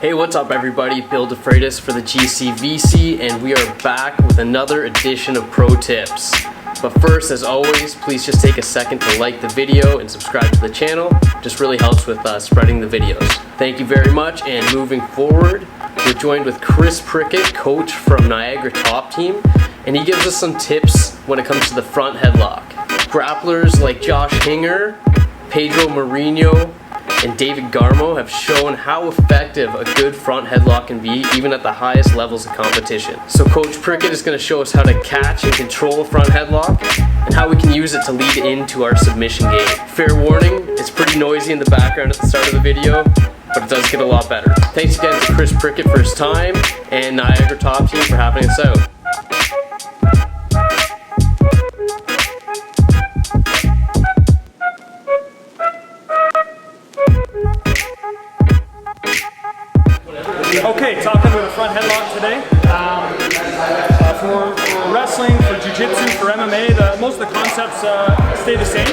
Hey, what's up everybody? Bill DeFreitas for the GCVC, and we are back with another edition of Pro Tips. But first, as always, please just take a second to like the video and subscribe to the channel. Just really helps with spreading the videos. Thank you very much, and moving forward, we're joined with Prickett, coach from Niagara Top Team, and he gives us some tips when it comes to the front headlock. Grapplers like Josh Hinger, Pedro Marino, and David Garmo have shown how effective a good front headlock can be even at the highest levels of competition. So Coach Prickett is going to show us how to catch and control a front headlock and how we can use it to lead into our submission game. Fair warning, it's pretty noisy in the background at the start of the video, but it does get a lot better. Thanks again to Prickett for his time and Niagara Top Team for having us out. Okay, talking about a front headlock today. For wrestling, for jiu-jitsu, for MMA, most of the concepts stay the same.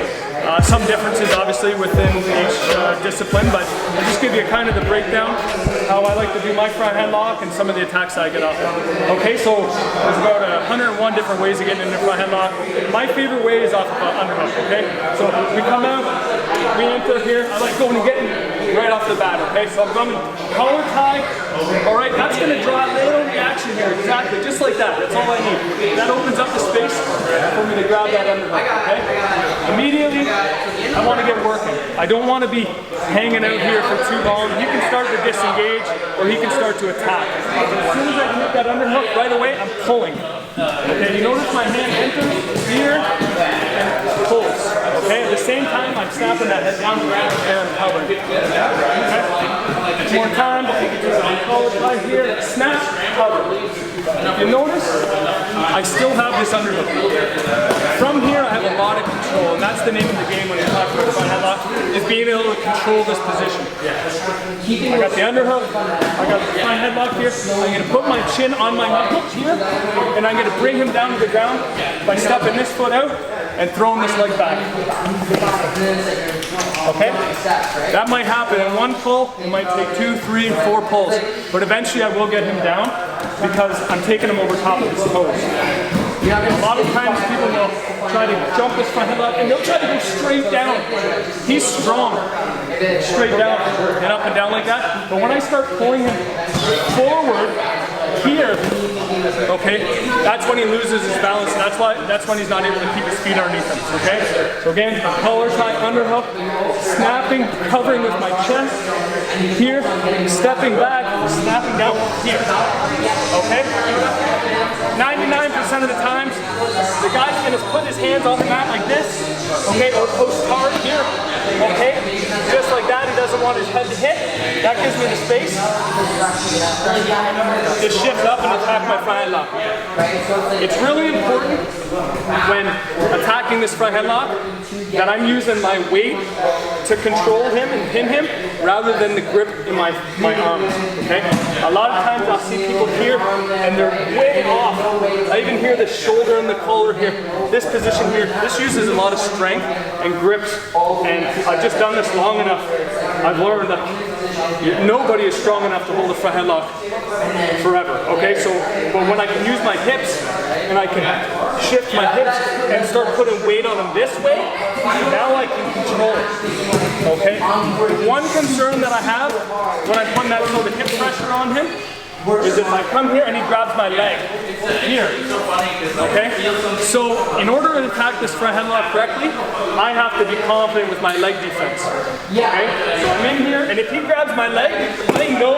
Some differences obviously within each discipline, but I'll just give you kind of the breakdown, how I like to do my front headlock and some of the attacks I get off of. Okay, so there's about 101 different ways of getting into front headlock. My favorite way is off of an underhook, okay? So we come out, we enter here, I like going and getting right off the bat, okay? So I'm going collar tie, all right, that's going to draw a little reaction here, exactly, just like that, that's all I need. That opens up the space for me to grab that underhook, okay? Immediately, I want to get working. I don't want to be hanging out here for too long. He can start to disengage or he can start to attack. As soon as I hit that underhook, right away, I'm pulling. Okay, you notice my hand enters here and pulls. Okay, at the same time, I'm snapping that head down and covering. Okay, more time. Collar right here, snap, cover. You notice, I still have this underhook. From here, I have a lot of control, and that's the name of the game when you're talking about front headlock, is being able to control this position. I got the underhook, I got the front headlock here. I'm going to put my chin on my hook here, and I'm going to bring him down to the ground by stepping this foot out and throwing this leg back. Okay? That might happen in one pull, it might take 2, 3, 4 pulls, but eventually I will get him down because I'm taking him over top of his toes. A lot of times people will try to jump this front headlock and they'll try to go straight down. He's strong. Straight down and up and down like that. But when I start pulling him forward here, okay, that's when he loses his balance. That's when he's not able to keep his feet underneath him. Okay? So again, collar tie, underhook, snapping, covering with my chest. Here, stepping back, snapping down here. Okay? 99% of the times, the guy's going to put his hands on the mat like this, okay, or post hard here, okay, just like that. He doesn't want his head to hit. That gives me the space to shift up and attack my front headlock. It's really important when attacking this front headlock that I'm using my weight to control him and pin him rather than the grip in my arms, okay? A lot of times I'll see people here and they're way off. I even hear the shoulder and the collar here. This position here, this uses a lot of strength and grips, and I've just done this long enough. I've learned that nobody is strong enough to hold a front headlock forever, okay? So, but when I can use my hips and I can shift my hips and start putting weight on them this way, now I can control it, okay? One concern that I have when I put that sort of hip pressure on him is if I come here and he grabs my leg here, okay? So in order to attack this front headlock correctly, I have to be confident with my leg defense, okay? So I'm in here, and if he grabs my leg, I know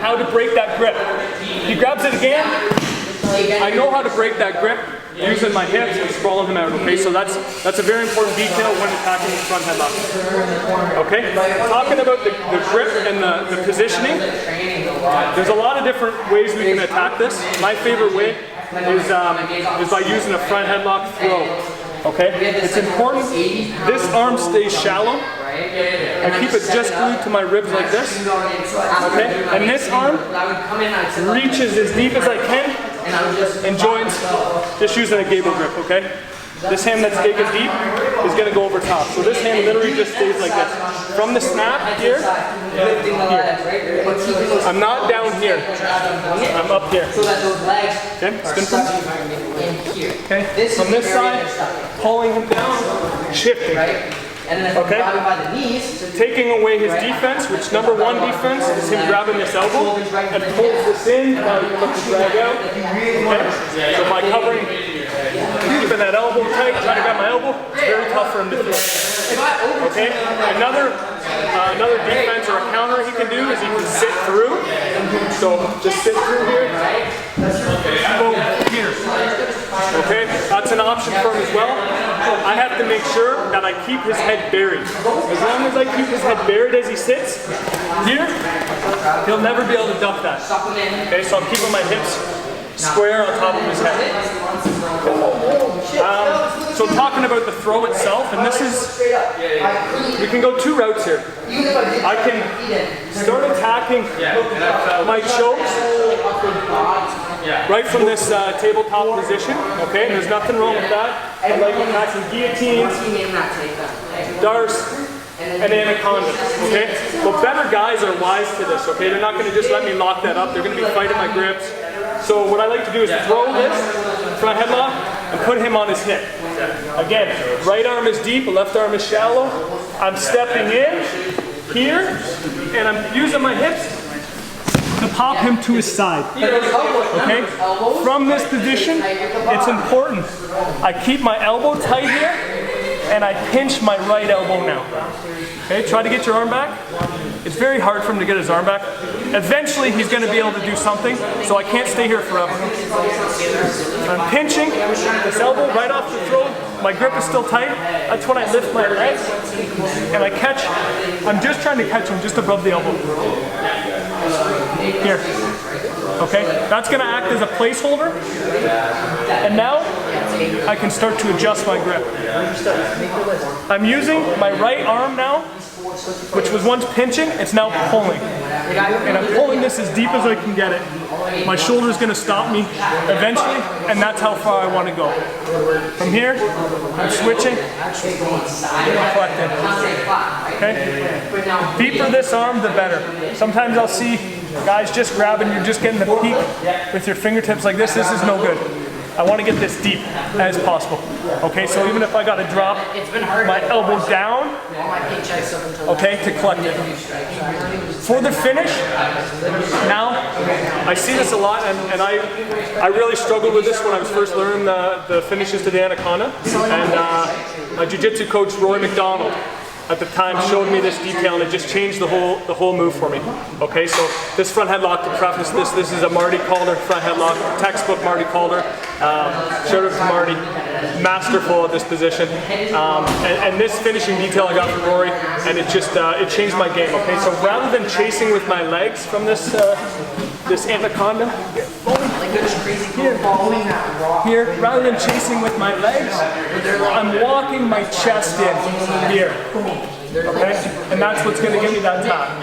how to break that grip. If he grabs it again, I know how to break that grip using my hips and sprawling him out, okay? So that's a very important detail when attacking the front headlock. Okay? Talking about the grip and the positioning, there's a lot of different ways we can attack this. My favorite way is by using a front headlock throw. Okay? It's important this arm stays shallow. I keep it just glued to my ribs like this. Okay? And this arm reaches as deep as I can and joins just using a gable grip, okay? This hand that's taken deep is going to go over top. So this hand literally just stays like this. From the snap here, I'm not down here. I'm up here. Okay, spin from okay. From this side, pulling him down, shifting. Okay, taking away his defense, which number one defense is him grabbing this elbow and pulls this in. Now you look to drag out. Okay, so by covering, keeping that elbow tight, trying to grab my elbow, it's very tough for him to throw. Okay, another defense or a counter he can do is he can sit through. So just sit through here. Boom, here. Okay, that's an option for him as well. I have to make sure that I keep his head buried. As long as I keep his head buried as he sits here, he'll never be able to duck that. Okay, so I'm keeping my hips square on top of his head. So talking about the throw itself, and this is, we can go two routes here. I can start attacking my chokes right from this tabletop position, okay? There's nothing wrong with that. I like attacking guillotines, darts, and anacondas, okay? But better guys are wise to this, okay? They're not gonna just let me lock that up. They're gonna be fighting my grips. So what I like to do is throw this front headlock and put him on his hip. Again, right arm is deep, left arm is shallow. I'm stepping in here, and I'm using my hips to pop him to his side. Okay? From this position, it's important. I keep my elbow tight here, and I pinch my right elbow now. Okay, try to get your arm back. It's very hard for him to get his arm back. Eventually, he's going to be able to do something, so I can't stay here forever. I'm pinching this elbow right off the throat. My grip is still tight. That's when I lift my legs, and I catch. I'm just trying to catch him just above the elbow. Here. Okay, that's going to act as a placeholder. And now, I can start to adjust my grip. I'm using my right arm now, which was once pinching, it's now pulling. And I'm pulling this as deep as I can get it. My shoulder is going to stop me eventually, and that's how far I want to go. From here, I'm switching, reflecting. Okay? Deeper this arm, the better. Sometimes I'll see guys just grabbing, you're just getting the peak with your fingertips like this. This is no good. I want to get this deep as possible. Okay, so even if I got to drop my elbow down, okay, to collect it. For the finish, now, I see this a lot, and I really struggled with this when I was first learning the finishes to the anaconda. And my jiu-jitsu coach, Roy McDonald, at the time showed me this detail, and it just changed the whole move for me. Okay, so this front headlock, to preface this is a Marty Calder front headlock, textbook Marty Calder. Shout out to Marty, masterful at this position. And this finishing detail I got from Rory, and it just it changed my game. Okay, so rather than chasing with my legs from this this anaconda, here, rather than chasing with my legs, I'm walking my chest in here. Okay? And that's what's going to give me that tap.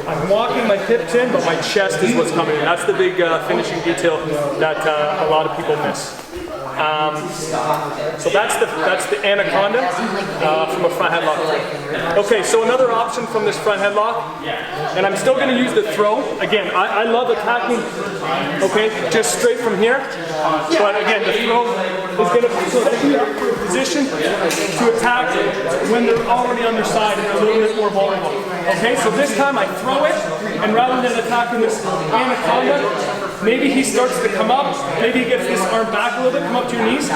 I'm walking my hips in, but my chest is what's coming in. That's the big finishing detail that a lot of people miss. So that's the anaconda from a front headlock. Okay, so another option from this front headlock, and I'm still going to use the throw. Again, I love attacking, okay, just straight from here. But again, the throw is going to set me up for a position to attack when they're already on their side and they're a little bit more vulnerable. Okay, so this time I throw it, and rather than attacking this anaconda, maybe he starts to come up, maybe he gets this arm back a little bit, come up to your knees.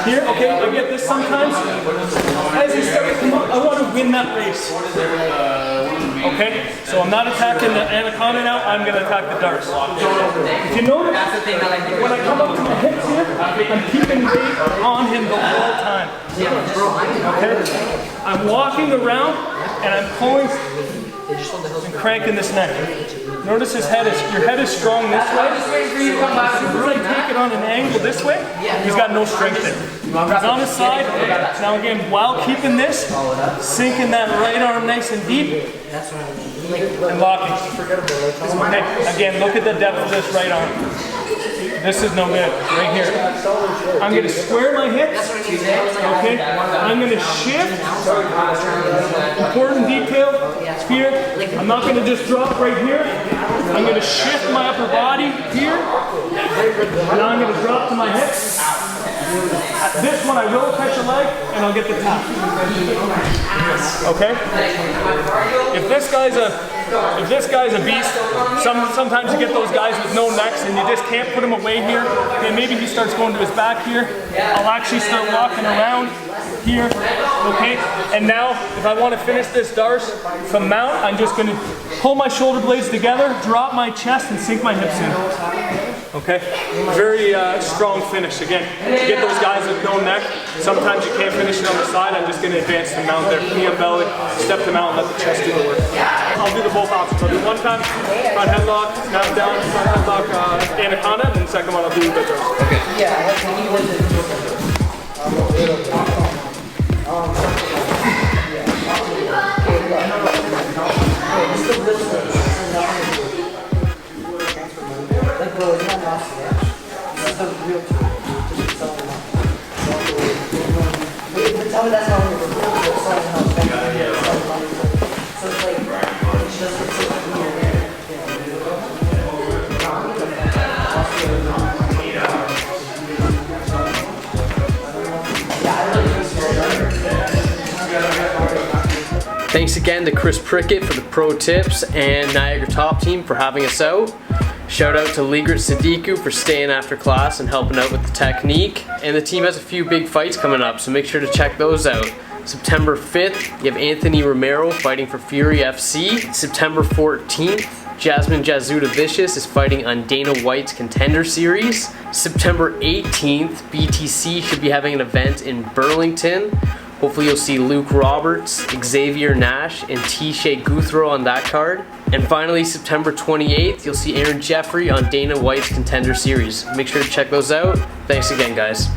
Here, okay, I get this sometimes. As he starts to come up, I want to win that race. Okay, so I'm not attacking the anaconda now, I'm going to attack the darts. If you notice, when I come up to my hips here, I'm keeping weight on him the whole time. Okay, I'm walking around and I'm pulling and cranking this neck. Notice your head is strong this way. As soon as I take it on an angle this way, he's got no strength in it. He's on his side. Now again, while keeping this, sinking that right arm nice and deep, and locking. Okay, again, look at the depth of this right arm. This is no good, right here. I'm gonna square my hips, okay? I'm gonna shift. Important detail here. I'm not gonna just drop right here. I'm gonna shift my upper body here. Now I'm gonna drop to my hips. At this one I will catch a leg and I'll get the tap. Okay? If this guy's a beast, sometimes you get those guys with no necks and you just can't put him away here. Okay, maybe he starts going to his back here. I'll actually start walking around here. Okay? And now if I want to finish this Darce from mount, I'm just gonna pull my shoulder blades together, drop my chest and sink my hips in. Okay, very strong finish. Again, to get those guys with no neck, sometimes you can't finish it on the side. I'm just going to advance the mount there, knee and belly, step them out and let the chest do the work. I'll do the both options. I'll do one time, front headlock, snap down, front headlock, anaconda, and the second one I'll do the Darce. Okay. Thanks again to Chris Prickett for the pro tips and Niagara Top Team for having us out. Shout out to Ligert Sadiku for staying after class and helping out with the technique. And the team has a few big fights coming up, so make sure to check those out. September 5th, you have Anthony Romero fighting for Fury FC. September 14th, Jasmine Jasudavicius is fighting on Dana White's Contender Series. September 18th, BTC should be having an event in Burlington. Hopefully you'll see Luke Roberts, Xavier Nash, and T-Shay Guthro on that card. And finally, September 28th, you'll see Jeffery on Dana White's Contender Series. Make sure to check those out. Thanks again, guys.